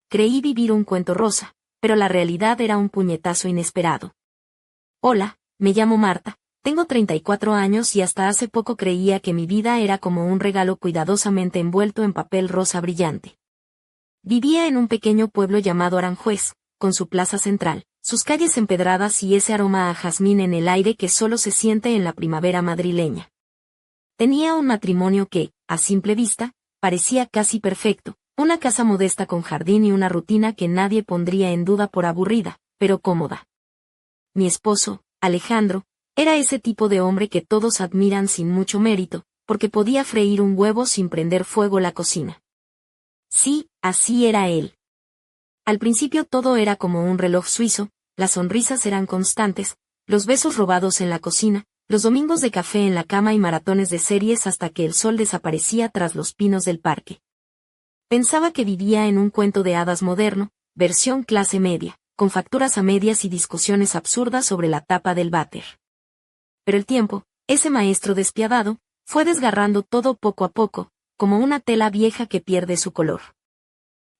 creí vivir un cuento rosa, pero la realidad era un puñetazo inesperado. Hola, me llamo Marta, tengo 34 años y hasta hace poco creía que mi vida era como un regalo cuidadosamente envuelto en papel rosa brillante. Vivía en un pequeño pueblo llamado Aranjuez, con su plaza central, sus calles empedradas y ese aroma a jazmín en el aire que solo se siente en la primavera madrileña. Tenía un matrimonio que, a simple vista, parecía casi perfecto, una casa modesta con jardín y una rutina que nadie pondría en duda por aburrida, pero cómoda. Mi esposo, Alejandro, era ese tipo de hombre que todos admiran sin mucho mérito, porque podía freír un huevo sin prender fuego la cocina. Sí, así era él. Al principio todo era como un reloj suizo, las sonrisas eran constantes, los besos robados en la cocina, los domingos de café en la cama y maratones de series hasta que el sol desaparecía tras los pinos del parque. Pensaba que vivía en un cuento de hadas moderno, versión clase media, con facturas a medias y discusiones absurdas sobre la tapa del váter. Pero el tiempo, ese maestro despiadado, fue desgarrando todo poco a poco, como una tela vieja que pierde su color.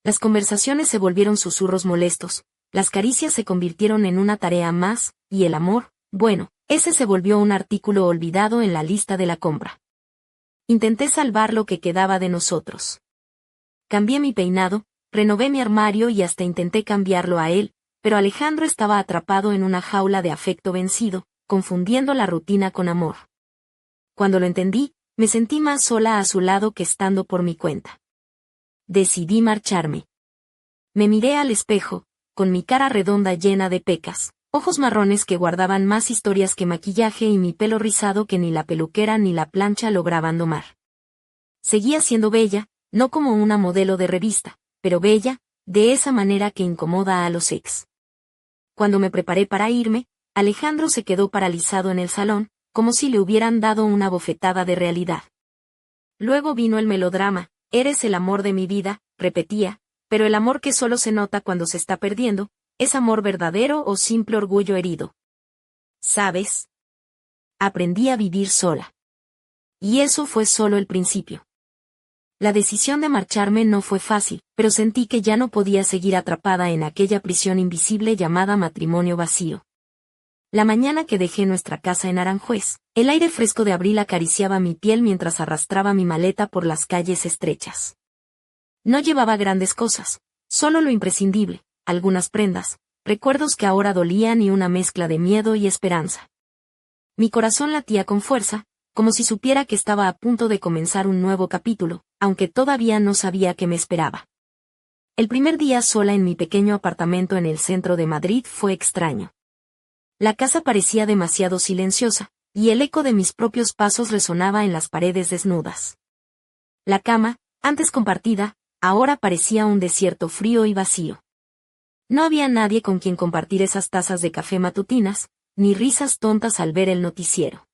Las conversaciones se volvieron susurros molestos, las caricias se convirtieron en una tarea más, y el amor, bueno, ese se volvió un artículo olvidado en la lista de la compra. Intenté salvar lo que quedaba de nosotros. Cambié mi peinado, renové mi armario y hasta intenté cambiarlo a él, pero Alejandro estaba atrapado en una jaula de afecto vencido, confundiendo la rutina con amor. Cuando lo entendí, me sentí más sola a su lado que estando por mi cuenta. Decidí marcharme. Me miré al espejo, con mi cara redonda llena de pecas, ojos marrones que guardaban más historias que maquillaje y mi pelo rizado que ni la peluquera ni la plancha lograban domar. Seguía siendo bella, no como una modelo de revista, pero bella, de esa manera que incomoda a los ex. Cuando me preparé para irme, Alejandro se quedó paralizado en el salón, como si le hubieran dado una bofetada de realidad. Luego vino el melodrama, eres el amor de mi vida, repetía, pero el amor que solo se nota cuando se está perdiendo, ¿es amor verdadero o simple orgullo herido? ¿Sabes? Aprendí a vivir sola. Y eso fue solo el principio. La decisión de marcharme no fue fácil, pero sentí que ya no podía seguir atrapada en aquella prisión invisible llamada matrimonio vacío. La mañana que dejé nuestra casa en Aranjuez, el aire fresco de abril acariciaba mi piel mientras arrastraba mi maleta por las calles estrechas. No llevaba grandes cosas, solo lo imprescindible, algunas prendas, recuerdos que ahora dolían y una mezcla de miedo y esperanza. Mi corazón latía con fuerza, como si supiera que estaba a punto de comenzar un nuevo capítulo, aunque todavía no sabía qué me esperaba. El primer día sola en mi pequeño apartamento en el centro de Madrid fue extraño. La casa parecía demasiado silenciosa, y el eco de mis propios pasos resonaba en las paredes desnudas. La cama, antes compartida, ahora parecía un desierto frío y vacío. No había nadie con quien compartir esas tazas de café matutinas, ni risas tontas al ver el noticiero.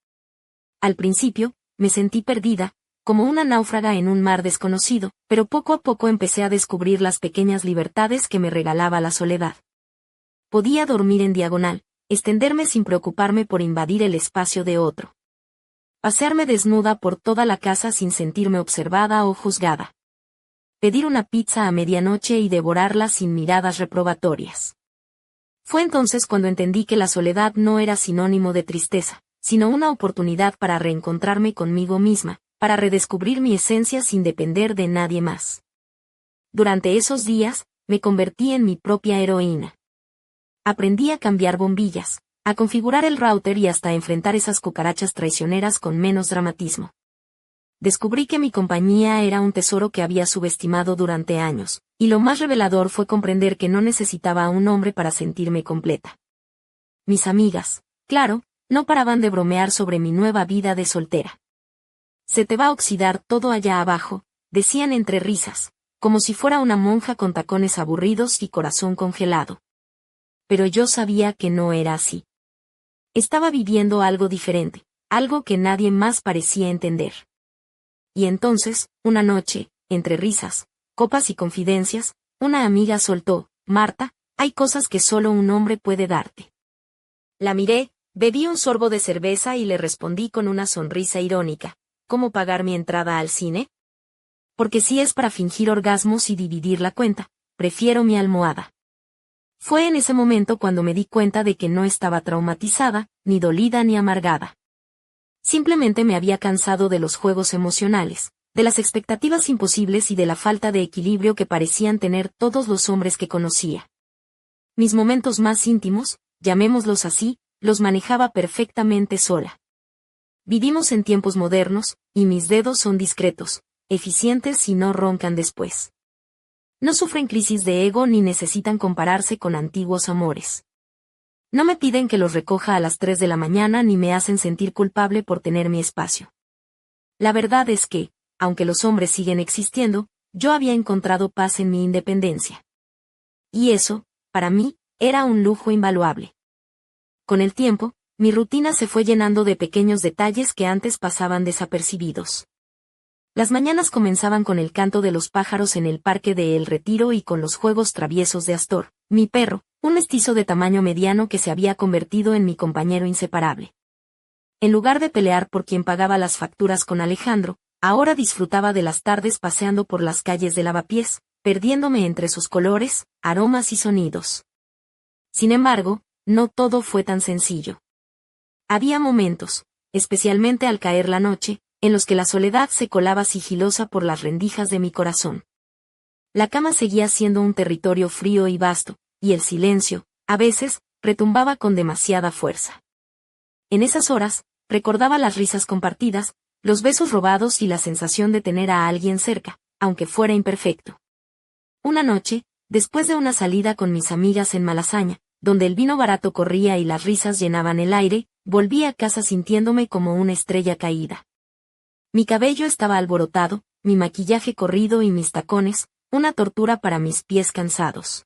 Al principio, me sentí perdida, como una náufraga en un mar desconocido, pero poco a poco empecé a descubrir las pequeñas libertades que me regalaba la soledad. Podía dormir en diagonal, extenderme sin preocuparme por invadir el espacio de otro. Pasearme desnuda por toda la casa sin sentirme observada o juzgada. Pedir una pizza a medianoche y devorarla sin miradas reprobatorias. Fue entonces cuando entendí que la soledad no era sinónimo de tristeza, sino una oportunidad para reencontrarme conmigo misma, para redescubrir mi esencia sin depender de nadie más. Durante esos días, me convertí en mi propia heroína. Aprendí a cambiar bombillas, a configurar el router y hasta a enfrentar esas cucarachas traicioneras con menos dramatismo. Descubrí que mi compañía era un tesoro que había subestimado durante años, y lo más revelador fue comprender que no necesitaba a un hombre para sentirme completa. Mis amigas, claro, no paraban de bromear sobre mi nueva vida de soltera. Se te va a oxidar todo allá abajo, decían entre risas, como si fuera una monja con tacones aburridos y corazón congelado. Pero yo sabía que no era así. Estaba viviendo algo diferente, algo que nadie más parecía entender. Y entonces, una noche, entre risas, copas y confidencias, una amiga soltó, Marta, hay cosas que solo un hombre puede darte. La miré, bebí un sorbo de cerveza y le respondí con una sonrisa irónica, ¿cómo pagar mi entrada al cine? Porque si es para fingir orgasmos y dividir la cuenta, prefiero mi almohada. Fue en ese momento cuando me di cuenta de que no estaba traumatizada, ni dolida ni amargada. Simplemente me había cansado de los juegos emocionales, de las expectativas imposibles y de la falta de equilibrio que parecían tener todos los hombres que conocía. Mis momentos más íntimos, llamémoslos así, los manejaba perfectamente sola. Vivimos en tiempos modernos, y mis dedos son discretos, eficientes y no roncan después. No sufren crisis de ego ni necesitan compararse con antiguos amores. No me piden que los recoja a las 3 de la mañana ni me hacen sentir culpable por tener mi espacio. La verdad es que, aunque los hombres siguen existiendo, yo había encontrado paz en mi independencia. Y eso, para mí, era un lujo invaluable. Con el tiempo, mi rutina se fue llenando de pequeños detalles que antes pasaban desapercibidos. Las mañanas comenzaban con el canto de los pájaros en el parque de El Retiro y con los juegos traviesos de Astor, mi perro, un mestizo de tamaño mediano que se había convertido en mi compañero inseparable. En lugar de pelear por quien pagaba las facturas con Alejandro, ahora disfrutaba de las tardes paseando por las calles de Lavapiés, perdiéndome entre sus colores, aromas y sonidos. Sin embargo, no todo fue tan sencillo. Había momentos, especialmente al caer la noche, en los que la soledad se colaba sigilosa por las rendijas de mi corazón. La cama seguía siendo un territorio frío y vasto, y el silencio, a veces, retumbaba con demasiada fuerza. En esas horas, recordaba las risas compartidas, los besos robados y la sensación de tener a alguien cerca, aunque fuera imperfecto. Una noche, después de una salida con mis amigas en Malasaña, donde el vino barato corría y las risas llenaban el aire, volví a casa sintiéndome como una estrella caída. Mi cabello estaba alborotado, mi maquillaje corrido y mis tacones, una tortura para mis pies cansados.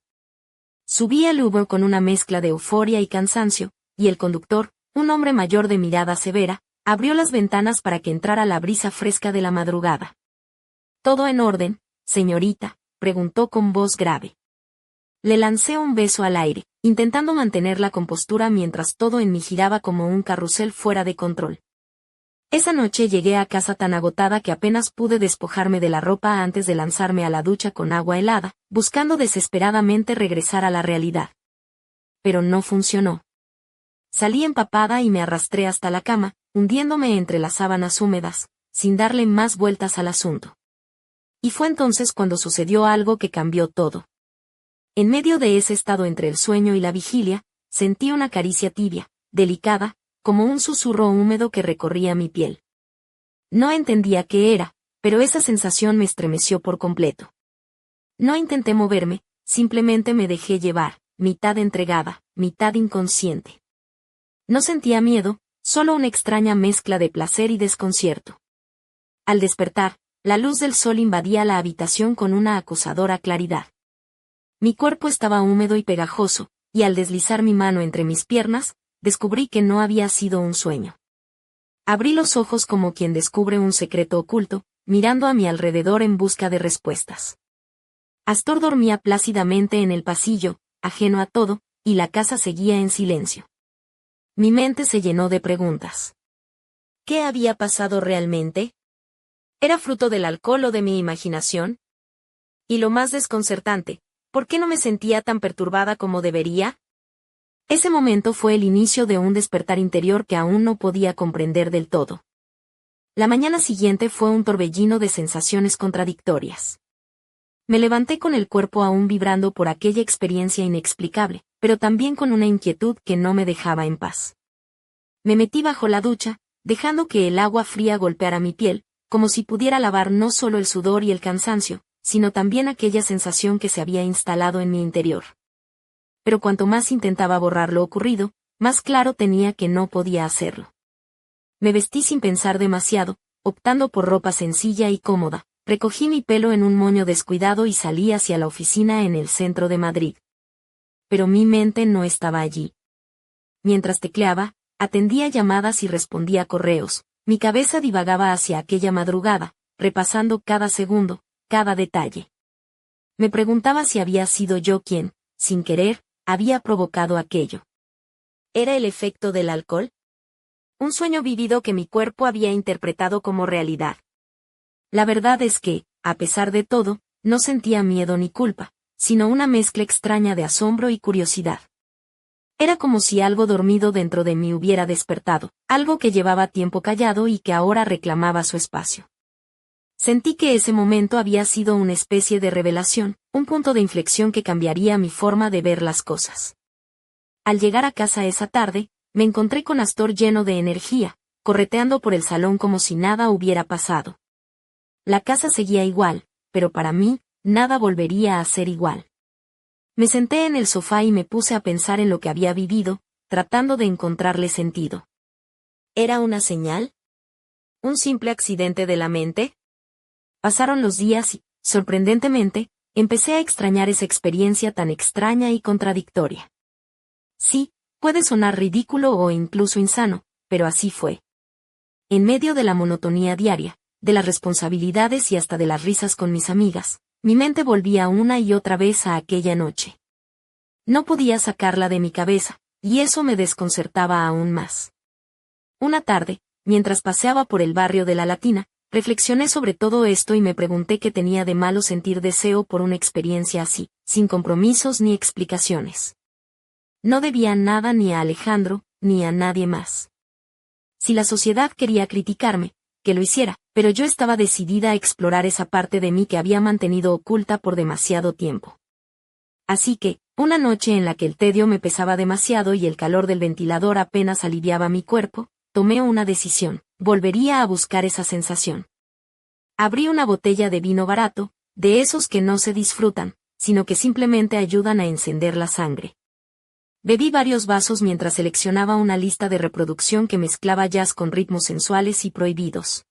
Subí al Uber con una mezcla de euforia y cansancio, y el conductor, un hombre mayor de mirada severa, abrió las ventanas para que entrara la brisa fresca de la madrugada. «¿Todo en orden, señorita?», preguntó con voz grave. Le lancé un beso al aire, intentando mantener la compostura mientras todo en mí giraba como un carrusel fuera de control. Esa noche llegué a casa tan agotada que apenas pude despojarme de la ropa antes de lanzarme a la ducha con agua helada, buscando desesperadamente regresar a la realidad. Pero no funcionó. Salí empapada y me arrastré hasta la cama, hundiéndome entre las sábanas húmedas, sin darle más vueltas al asunto. Y fue entonces cuando sucedió algo que cambió todo. En medio de ese estado entre el sueño y la vigilia, sentí una caricia tibia, delicada, como un susurro húmedo que recorría mi piel. No entendía qué era, pero esa sensación me estremeció por completo. No intenté moverme, simplemente me dejé llevar, mitad entregada, mitad inconsciente. No sentía miedo, solo una extraña mezcla de placer y desconcierto. Al despertar, la luz del sol invadía la habitación con una acusadora claridad. Mi cuerpo estaba húmedo y pegajoso, y al deslizar mi mano entre mis piernas, descubrí que no había sido un sueño. Abrí los ojos como quien descubre un secreto oculto, mirando a mi alrededor en busca de respuestas. Astor dormía plácidamente en el pasillo, ajeno a todo, y la casa seguía en silencio. Mi mente se llenó de preguntas. ¿Qué había pasado realmente? ¿Era fruto del alcohol o de mi imaginación? Y lo más desconcertante, ¿por qué no me sentía tan perturbada como debería? Ese momento fue el inicio de un despertar interior que aún no podía comprender del todo. La mañana siguiente fue un torbellino de sensaciones contradictorias. Me levanté con el cuerpo aún vibrando por aquella experiencia inexplicable, pero también con una inquietud que no me dejaba en paz. Me metí bajo la ducha, dejando que el agua fría golpeara mi piel, como si pudiera lavar no solo el sudor y el cansancio, sino también aquella sensación que se había instalado en mi interior. Pero cuanto más intentaba borrar lo ocurrido, más claro tenía que no podía hacerlo. Me vestí sin pensar demasiado, optando por ropa sencilla y cómoda, recogí mi pelo en un moño descuidado y salí hacia la oficina en el centro de Madrid. Pero mi mente no estaba allí. Mientras tecleaba, atendía llamadas y respondía correos, mi cabeza divagaba hacia aquella madrugada, repasando cada segundo, cada detalle. Me preguntaba si había sido yo quien, sin querer, había provocado aquello. ¿Era el efecto del alcohol? Un sueño vivido que mi cuerpo había interpretado como realidad. La verdad es que, a pesar de todo, no sentía miedo ni culpa, sino una mezcla extraña de asombro y curiosidad. Era como si algo dormido dentro de mí hubiera despertado, algo que llevaba tiempo callado y que ahora reclamaba su espacio. Sentí que ese momento había sido una especie de revelación, un punto de inflexión que cambiaría mi forma de ver las cosas. Al llegar a casa esa tarde, me encontré con Astor lleno de energía, correteando por el salón como si nada hubiera pasado. La casa seguía igual, pero para mí, nada volvería a ser igual. Me senté en el sofá y me puse a pensar en lo que había vivido, tratando de encontrarle sentido. ¿Era una señal? ¿Un simple accidente de la mente? Pasaron los días y, sorprendentemente, empecé a extrañar esa experiencia tan extraña y contradictoria. Sí, puede sonar ridículo o incluso insano, pero así fue. En medio de la monotonía diaria, de las responsabilidades y hasta de las risas con mis amigas, mi mente volvía una y otra vez a aquella noche. No podía sacarla de mi cabeza, y eso me desconcertaba aún más. Una tarde, mientras paseaba por el barrio de La Latina, reflexioné sobre todo esto y me pregunté qué tenía de malo sentir deseo por una experiencia así, sin compromisos ni explicaciones. No debía nada ni a Alejandro, ni a nadie más. Si la sociedad quería criticarme, que lo hiciera, pero yo estaba decidida a explorar esa parte de mí que había mantenido oculta por demasiado tiempo. Así que, una noche en la que el tedio me pesaba demasiado y el calor del ventilador apenas aliviaba mi cuerpo, tomé una decisión: volvería a buscar esa sensación. Abrí una botella de vino barato, de esos que no se disfrutan, sino que simplemente ayudan a encender la sangre. Bebí varios vasos mientras seleccionaba una lista de reproducción que mezclaba jazz con ritmos sensuales y prohibidos.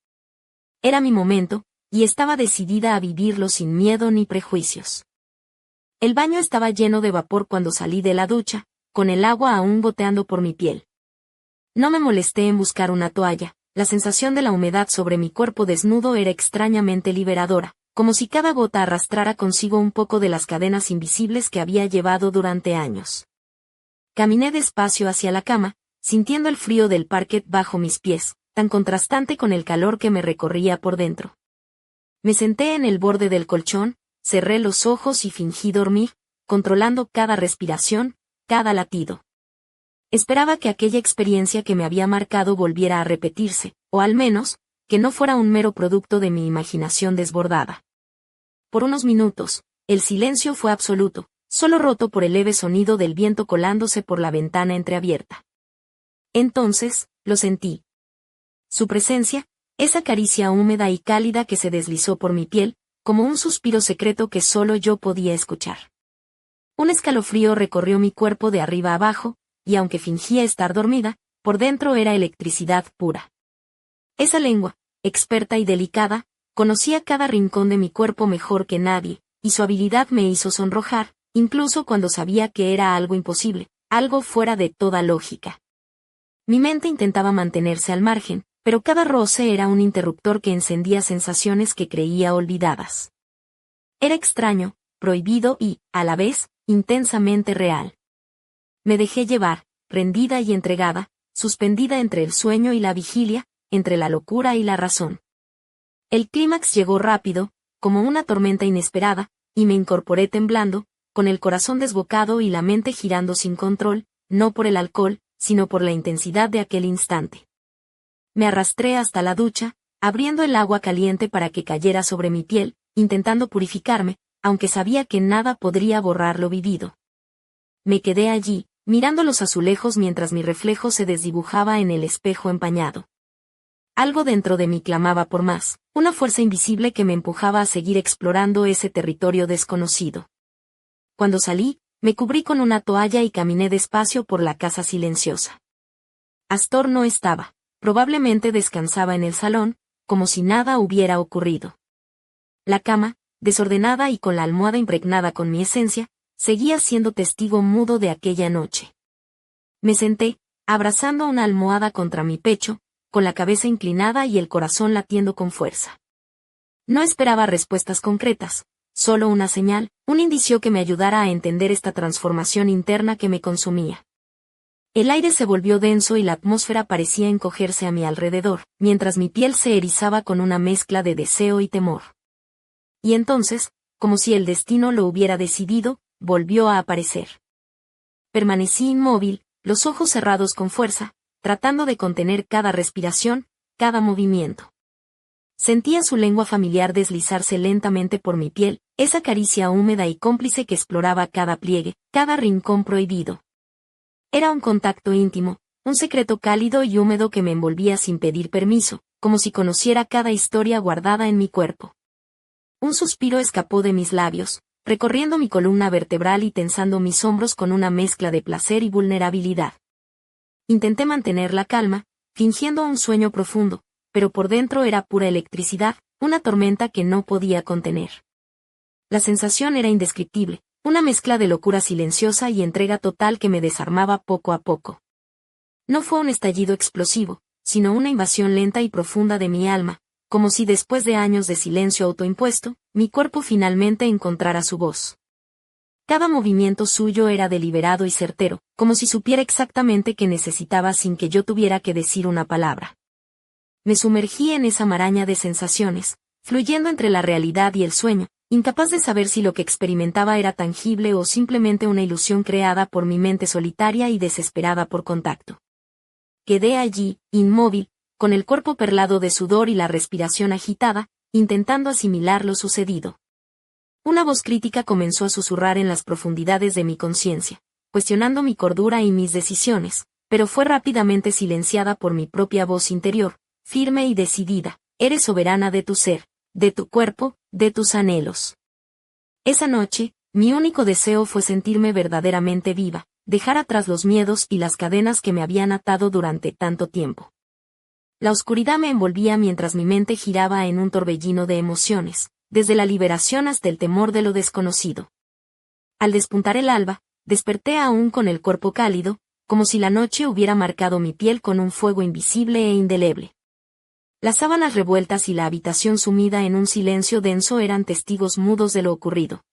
Era mi momento, y estaba decidida a vivirlo sin miedo ni prejuicios. El baño estaba lleno de vapor cuando salí de la ducha, con el agua aún goteando por mi piel. No me molesté en buscar una toalla, la sensación de la humedad sobre mi cuerpo desnudo era extrañamente liberadora, como si cada gota arrastrara consigo un poco de las cadenas invisibles que había llevado durante años. Caminé despacio hacia la cama, sintiendo el frío del parquet bajo mis pies, tan contrastante con el calor que me recorría por dentro. Me senté en el borde del colchón, cerré los ojos y fingí dormir, controlando cada respiración, cada latido. Esperaba que aquella experiencia que me había marcado volviera a repetirse, o al menos, que no fuera un mero producto de mi imaginación desbordada. Por unos minutos, el silencio fue absoluto, solo roto por el leve sonido del viento colándose por la ventana entreabierta. Entonces, lo sentí. Su presencia, esa caricia húmeda y cálida que se deslizó por mi piel, como un suspiro secreto que solo yo podía escuchar. Un escalofrío recorrió mi cuerpo de arriba abajo, y aunque fingía estar dormida, por dentro era electricidad pura. Esa lengua, experta y delicada, conocía cada rincón de mi cuerpo mejor que nadie, y su habilidad me hizo sonrojar, incluso cuando sabía que era algo imposible, algo fuera de toda lógica. Mi mente intentaba mantenerse al margen, pero cada roce era un interruptor que encendía sensaciones que creía olvidadas. Era extraño, prohibido y, a la vez, intensamente real. Me dejé llevar, rendida y entregada, suspendida entre el sueño y la vigilia, entre la locura y la razón. El clímax llegó rápido, como una tormenta inesperada, y me incorporé temblando, con el corazón desbocado y la mente girando sin control, no por el alcohol, sino por la intensidad de aquel instante. Me arrastré hasta la ducha, abriendo el agua caliente para que cayera sobre mi piel, intentando purificarme, aunque sabía que nada podría borrar lo vivido. Me quedé allí, mirando los azulejos mientras mi reflejo se desdibujaba en el espejo empañado. Algo dentro de mí clamaba por más, una fuerza invisible que me empujaba a seguir explorando ese territorio desconocido. Cuando salí, me cubrí con una toalla y caminé despacio por la casa silenciosa. Astor no estaba, probablemente descansaba en el salón, como si nada hubiera ocurrido. La cama, desordenada y con la almohada impregnada con mi esencia, seguía siendo testigo mudo de aquella noche. Me senté, abrazando una almohada contra mi pecho, con la cabeza inclinada y el corazón latiendo con fuerza. No esperaba respuestas concretas, solo una señal, un indicio que me ayudara a entender esta transformación interna que me consumía. El aire se volvió denso y la atmósfera parecía encogerse a mi alrededor, mientras mi piel se erizaba con una mezcla de deseo y temor. Y entonces, como si el destino lo hubiera decidido, volvió a aparecer. Permanecí inmóvil, los ojos cerrados con fuerza, tratando de contener cada respiración, cada movimiento. Sentía su lengua familiar deslizarse lentamente por mi piel, esa caricia húmeda y cómplice que exploraba cada pliegue, cada rincón prohibido. Era un contacto íntimo, un secreto cálido y húmedo que me envolvía sin pedir permiso, como si conociera cada historia guardada en mi cuerpo. Un suspiro escapó de mis labios, recorriendo mi columna vertebral y tensando mis hombros con una mezcla de placer y vulnerabilidad. Intenté mantener la calma, fingiendo un sueño profundo, pero por dentro era pura electricidad, una tormenta que no podía contener. La sensación era indescriptible, una mezcla de locura silenciosa y entrega total que me desarmaba poco a poco. No fue un estallido explosivo, sino una invasión lenta y profunda de mi alma, como si después de años de silencio autoimpuesto, mi cuerpo finalmente encontrara su voz. Cada movimiento suyo era deliberado y certero, como si supiera exactamente qué necesitaba sin que yo tuviera que decir una palabra. Me sumergí en esa maraña de sensaciones, fluyendo entre la realidad y el sueño, incapaz de saber si lo que experimentaba era tangible o simplemente una ilusión creada por mi mente solitaria y desesperada por contacto. Quedé allí, inmóvil, con el cuerpo perlado de sudor y la respiración agitada, intentando asimilar lo sucedido. Una voz crítica comenzó a susurrar en las profundidades de mi conciencia, cuestionando mi cordura y mis decisiones, pero fue rápidamente silenciada por mi propia voz interior, firme y decidida: eres soberana de tu ser, de tu cuerpo, de tus anhelos. Esa noche, mi único deseo fue sentirme verdaderamente viva, dejar atrás los miedos y las cadenas que me habían atado durante tanto tiempo. La oscuridad me envolvía mientras mi mente giraba en un torbellino de emociones, desde la liberación hasta el temor de lo desconocido. Al despuntar el alba, desperté aún con el cuerpo cálido, como si la noche hubiera marcado mi piel con un fuego invisible e indeleble. Las sábanas revueltas y la habitación sumida en un silencio denso eran testigos mudos de lo ocurrido.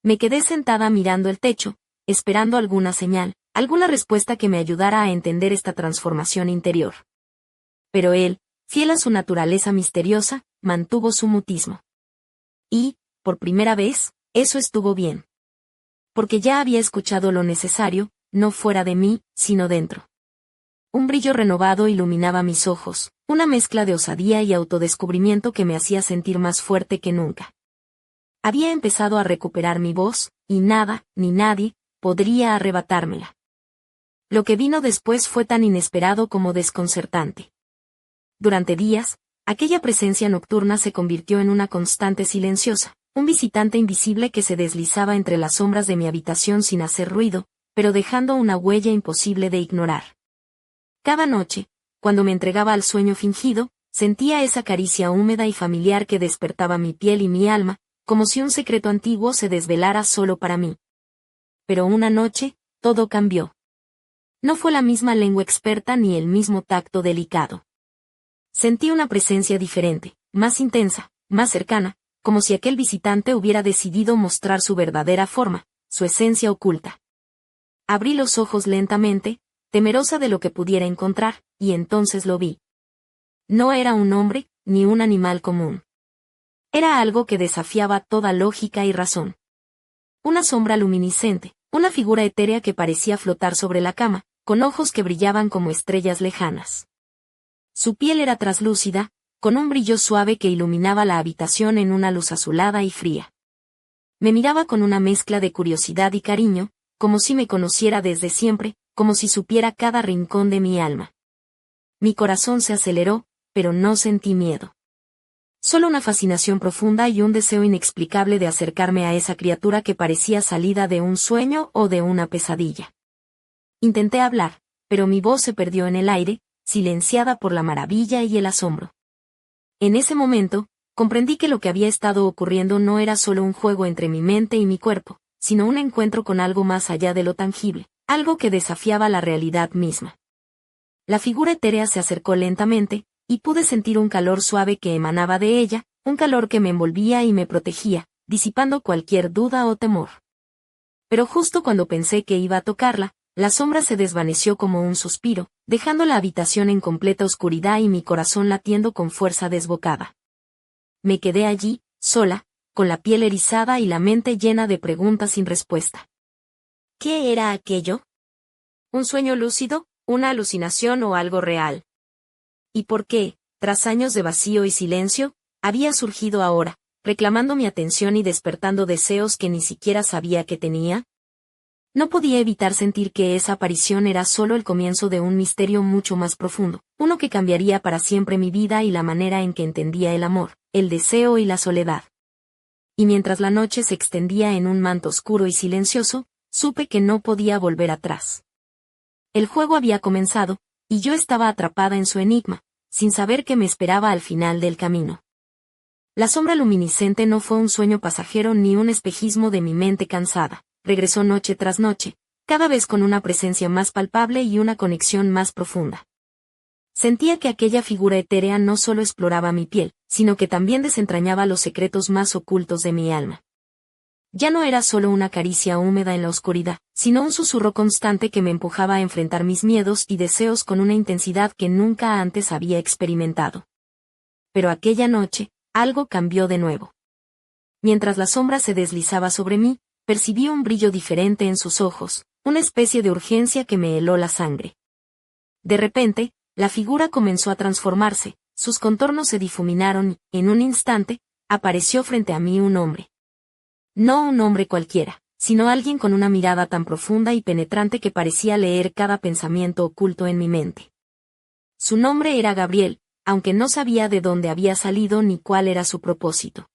Me quedé sentada mirando el techo, esperando alguna señal, alguna respuesta que me ayudara a entender esta transformación interior. Pero él, fiel a su naturaleza misteriosa, mantuvo su mutismo. Y, por primera vez, eso estuvo bien. Porque ya había escuchado lo necesario, no fuera de mí, sino dentro. Un brillo renovado iluminaba mis ojos, una mezcla de osadía y autodescubrimiento que me hacía sentir más fuerte que nunca. Había empezado a recuperar mi voz, y nada, ni nadie, podría arrebatármela. Lo que vino después fue tan inesperado como desconcertante. Durante días, aquella presencia nocturna se convirtió en una constante silenciosa, un visitante invisible que se deslizaba entre las sombras de mi habitación sin hacer ruido, pero dejando una huella imposible de ignorar. Cada noche, cuando me entregaba al sueño fingido, sentía esa caricia húmeda y familiar que despertaba mi piel y mi alma, como si un secreto antiguo se desvelara solo para mí. Pero una noche, todo cambió. No fue la misma lengua experta ni el mismo tacto delicado. Sentí una presencia diferente, más intensa, más cercana, como si aquel visitante hubiera decidido mostrar su verdadera forma, su esencia oculta. Abrí los ojos lentamente, temerosa de lo que pudiera encontrar, y entonces lo vi. No era un hombre, ni un animal común. Era algo que desafiaba toda lógica y razón. Una sombra luminiscente, una figura etérea que parecía flotar sobre la cama, con ojos que brillaban como estrellas lejanas. Su piel era traslúcida, con un brillo suave que iluminaba la habitación en una luz azulada y fría. Me miraba con una mezcla de curiosidad y cariño, como si me conociera desde siempre, como si supiera cada rincón de mi alma. Mi corazón se aceleró, pero no sentí miedo. Solo una fascinación profunda y un deseo inexplicable de acercarme a esa criatura que parecía salida de un sueño o de una pesadilla. Intenté hablar, pero mi voz se perdió en el aire, silenciada por la maravilla y el asombro. En ese momento, comprendí que lo que había estado ocurriendo no era solo un juego entre mi mente y mi cuerpo, sino un encuentro con algo más allá de lo tangible, algo que desafiaba la realidad misma. La figura etérea se acercó lentamente, y pude sentir un calor suave que emanaba de ella, un calor que me envolvía y me protegía, disipando cualquier duda o temor. Pero justo cuando pensé que iba a tocarla, la sombra se desvaneció como un suspiro, dejando la habitación en completa oscuridad y mi corazón latiendo con fuerza desbocada. Me quedé allí, sola, con la piel erizada y la mente llena de preguntas sin respuesta. ¿Qué era aquello? ¿Un sueño lúcido, una alucinación o algo real? ¿Y por qué, tras años de vacío y silencio, había surgido ahora, reclamando mi atención y despertando deseos que ni siquiera sabía que tenía? No podía evitar sentir que esa aparición era solo el comienzo de un misterio mucho más profundo, uno que cambiaría para siempre mi vida y la manera en que entendía el amor, el deseo y la soledad. Y mientras la noche se extendía en un manto oscuro y silencioso, supe que no podía volver atrás. El juego había comenzado, y yo estaba atrapada en su enigma, sin saber qué me esperaba al final del camino. La sombra luminiscente no fue un sueño pasajero ni un espejismo de mi mente cansada. Regresó noche tras noche, cada vez con una presencia más palpable y una conexión más profunda. Sentía que aquella figura etérea no solo exploraba mi piel, sino que también desentrañaba los secretos más ocultos de mi alma. Ya no era solo una caricia húmeda en la oscuridad, sino un susurro constante que me empujaba a enfrentar mis miedos y deseos con una intensidad que nunca antes había experimentado. Pero aquella noche, algo cambió de nuevo. Mientras la sombra se deslizaba sobre mí, percibí un brillo diferente en sus ojos, una especie de urgencia que me heló la sangre. De repente, la figura comenzó a transformarse, sus contornos se difuminaron y, en un instante, apareció frente a mí un hombre. No un hombre cualquiera, sino alguien con una mirada tan profunda y penetrante que parecía leer cada pensamiento oculto en mi mente. Su nombre era Gabriel, aunque no sabía de dónde había salido ni cuál era su propósito.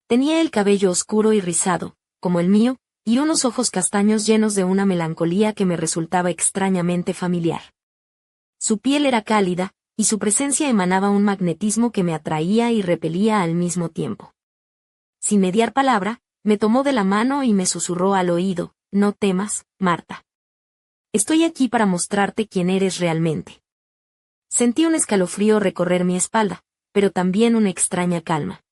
Tenía el cabello oscuro y rizado, como el mío, y unos ojos castaños llenos de una melancolía que me resultaba extrañamente familiar. Su piel era cálida, y su presencia emanaba un magnetismo que me atraía y repelía al mismo tiempo. Sin mediar palabra, me tomó de la mano y me susurró al oído: «No temas, Marta. Estoy aquí para mostrarte quién eres realmente». Sentí un escalofrío recorrer mi espalda, pero también una extraña calma.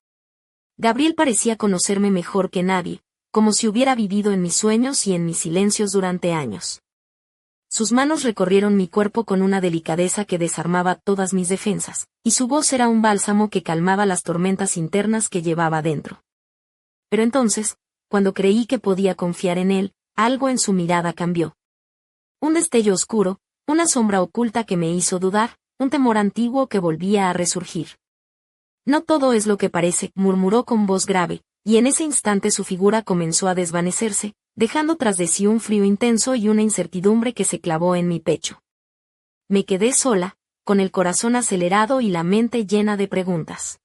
Gabriel parecía conocerme mejor que nadie, como si hubiera vivido en mis sueños y en mis silencios durante años. Sus manos recorrieron mi cuerpo con una delicadeza que desarmaba todas mis defensas, y su voz era un bálsamo que calmaba las tormentas internas que llevaba dentro. Pero entonces, cuando creí que podía confiar en él, algo en su mirada cambió. Un destello oscuro, una sombra oculta que me hizo dudar, un temor antiguo que volvía a resurgir. «No todo es lo que parece», murmuró con voz grave, y en ese instante su figura comenzó a desvanecerse, dejando tras de sí un frío intenso y una incertidumbre que se clavó en mi pecho. Me quedé sola, con el corazón acelerado y la mente llena de preguntas.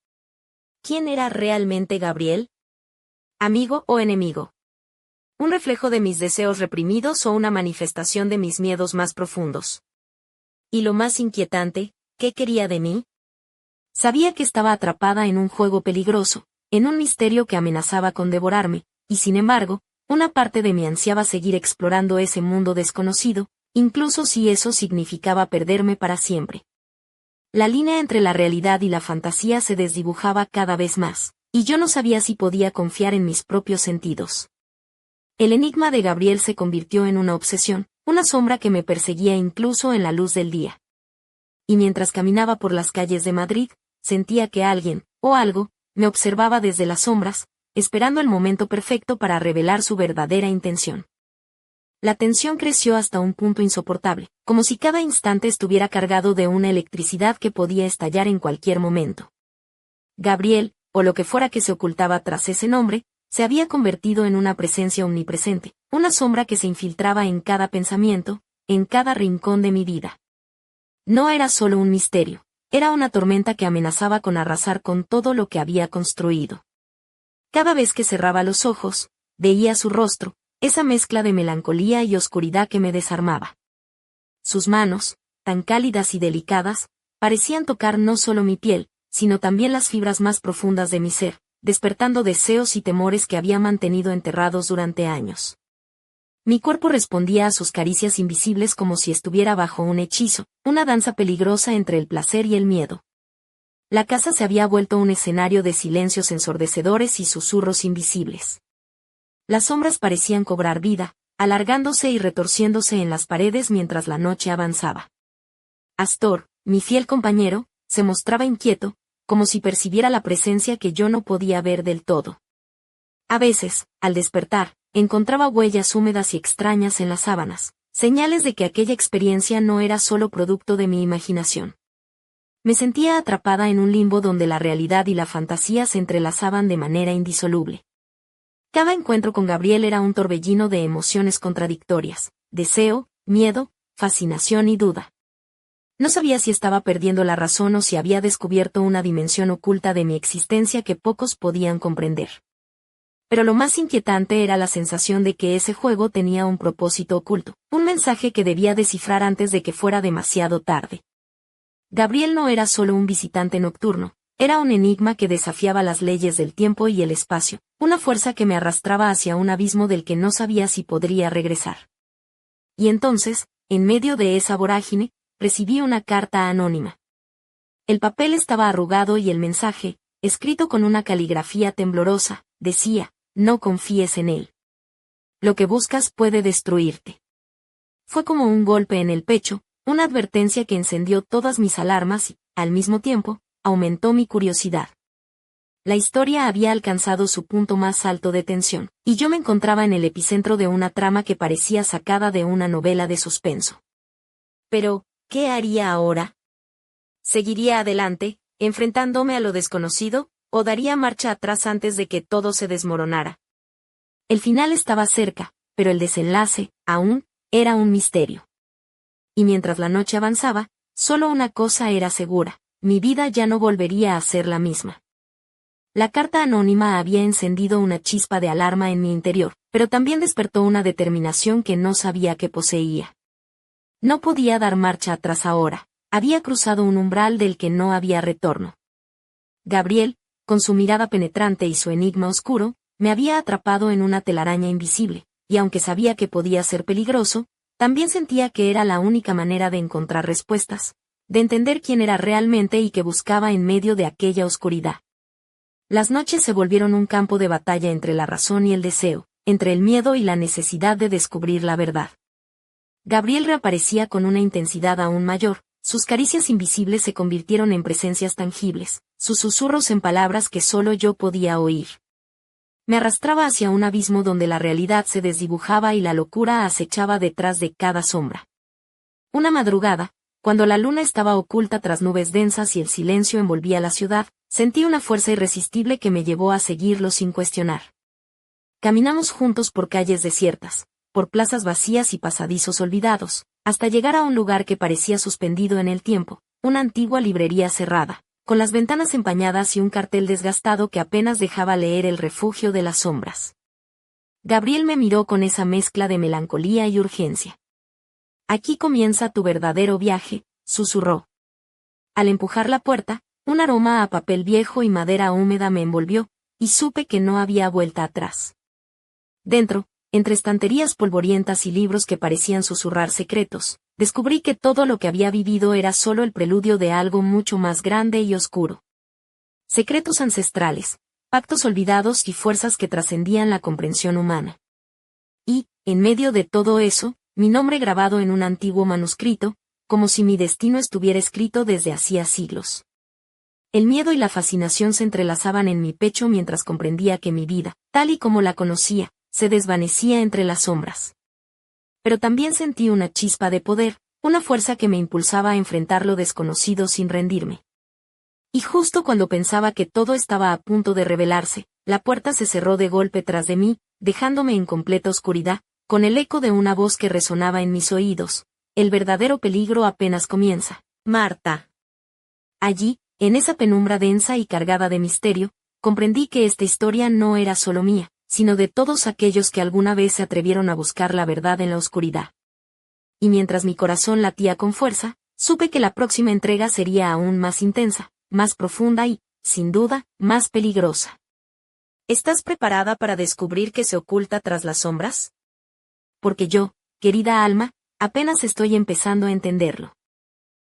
¿Quién era realmente Gabriel? ¿Amigo o enemigo? ¿Un reflejo de mis deseos reprimidos o una manifestación de mis miedos más profundos? Y lo más inquietante, ¿qué quería de mí? Sabía que estaba atrapada en un juego peligroso, en un misterio que amenazaba con devorarme, y sin embargo, una parte de mí ansiaba seguir explorando ese mundo desconocido, incluso si eso significaba perderme para siempre. La línea entre la realidad y la fantasía se desdibujaba cada vez más, y yo no sabía si podía confiar en mis propios sentidos. El enigma de Gabriel se convirtió en una obsesión, una sombra que me perseguía incluso en la luz del día. Y mientras caminaba por las calles de Madrid, sentía que alguien, o algo, me observaba desde las sombras, esperando el momento perfecto para revelar su verdadera intención. La tensión creció hasta un punto insoportable, como si cada instante estuviera cargado de una electricidad que podía estallar en cualquier momento. Gabriel, o lo que fuera que se ocultaba tras ese nombre, se había convertido en una presencia omnipresente, una sombra que se infiltraba en cada pensamiento, en cada rincón de mi vida. No era solo un misterio, era una tormenta que amenazaba con arrasar con todo lo que había construido. Cada vez que cerraba los ojos, veía su rostro, esa mezcla de melancolía y oscuridad que me desarmaba. Sus manos, tan cálidas y delicadas, parecían tocar no solo mi piel, sino también las fibras más profundas de mi ser, despertando deseos y temores que había mantenido enterrados durante años. Mi cuerpo respondía a sus caricias invisibles como si estuviera bajo un hechizo, una danza peligrosa entre el placer y el miedo. La casa se había vuelto un escenario de silencios ensordecedores y susurros invisibles. Las sombras parecían cobrar vida, alargándose y retorciéndose en las paredes mientras la noche avanzaba. Astor, mi fiel compañero, se mostraba inquieto, como si percibiera la presencia que yo no podía ver del todo. A veces, al despertar, encontraba huellas húmedas y extrañas en las sábanas, señales de que aquella experiencia no era solo producto de mi imaginación. Me sentía atrapada en un limbo donde la realidad y la fantasía se entrelazaban de manera indisoluble. Cada encuentro con Gabriel era un torbellino de emociones contradictorias, deseo, miedo, fascinación y duda. No sabía si estaba perdiendo la razón o si había descubierto una dimensión oculta de mi existencia que pocos podían comprender. Pero lo más inquietante era la sensación de que ese juego tenía un propósito oculto, un mensaje que debía descifrar antes de que fuera demasiado tarde. Gabriel no era solo un visitante nocturno, era un enigma que desafiaba las leyes del tiempo y el espacio, una fuerza que me arrastraba hacia un abismo del que no sabía si podría regresar. Y entonces, en medio de esa vorágine, recibí una carta anónima. El papel estaba arrugado y el mensaje, escrito con una caligrafía temblorosa, decía: no confíes en él. Lo que buscas puede destruirte. Fue como un golpe en el pecho, una advertencia que encendió todas mis alarmas y, al mismo tiempo, aumentó mi curiosidad. La historia había alcanzado su punto más alto de tensión, y yo me encontraba en el epicentro de una trama que parecía sacada de una novela de suspenso. Pero, ¿qué haría ahora? ¿Seguiría adelante, enfrentándome a lo desconocido, o daría marcha atrás antes de que todo se desmoronara? El final estaba cerca, pero el desenlace, aún, era un misterio. Y mientras la noche avanzaba, solo una cosa era segura: mi vida ya no volvería a ser la misma. La carta anónima había encendido una chispa de alarma en mi interior, pero también despertó una determinación que no sabía que poseía. No podía dar marcha atrás ahora, había cruzado un umbral del que no había retorno. Gabriel, con su mirada penetrante y su enigma oscuro, me había atrapado en una telaraña invisible, y aunque sabía que podía ser peligroso, también sentía que era la única manera de encontrar respuestas, de entender quién era realmente y qué buscaba en medio de aquella oscuridad. Las noches se volvieron un campo de batalla entre la razón y el deseo, entre el miedo y la necesidad de descubrir la verdad. Gabriel reaparecía con una intensidad aún mayor, sus caricias invisibles se convirtieron en presencias tangibles, sus susurros en palabras que solo yo podía oír. Me arrastraba hacia un abismo donde la realidad se desdibujaba y la locura acechaba detrás de cada sombra. Una madrugada, cuando la luna estaba oculta tras nubes densas y el silencio envolvía la ciudad, sentí una fuerza irresistible que me llevó a seguirlo sin cuestionar. Caminamos juntos por calles desiertas, por plazas vacías y pasadizos olvidados, hasta llegar a un lugar que parecía suspendido en el tiempo, una antigua librería cerrada, con las ventanas empañadas y un cartel desgastado que apenas dejaba leer el refugio de las sombras. Gabriel me miró con esa mezcla de melancolía y urgencia. Aquí comienza tu verdadero viaje, susurró. Al empujar la puerta, un aroma a papel viejo y madera húmeda me envolvió, y supe que no había vuelta atrás. Dentro, entre estanterías polvorientas y libros que parecían susurrar secretos, descubrí que todo lo que había vivido era solo el preludio de algo mucho más grande y oscuro. Secretos ancestrales, pactos olvidados y fuerzas que trascendían la comprensión humana. Y, en medio de todo eso, mi nombre grabado en un antiguo manuscrito, como si mi destino estuviera escrito desde hacía siglos. El miedo y la fascinación se entrelazaban en mi pecho mientras comprendía que mi vida, tal y como la conocía, se desvanecía entre las sombras. Pero también sentí una chispa de poder, una fuerza que me impulsaba a enfrentar lo desconocido sin rendirme. Y justo cuando pensaba que todo estaba a punto de revelarse, la puerta se cerró de golpe tras de mí, dejándome en completa oscuridad, con el eco de una voz que resonaba en mis oídos: el verdadero peligro apenas comienza, Marta. Allí, en esa penumbra densa y cargada de misterio, comprendí que esta historia no era solo mía, sino de todos aquellos que alguna vez se atrevieron a buscar la verdad en la oscuridad. Y mientras mi corazón latía con fuerza, supe que la próxima entrega sería aún más intensa, más profunda y, sin duda, más peligrosa. ¿Estás preparada para descubrir qué se oculta tras las sombras? Porque yo, querida alma, apenas estoy empezando a entenderlo.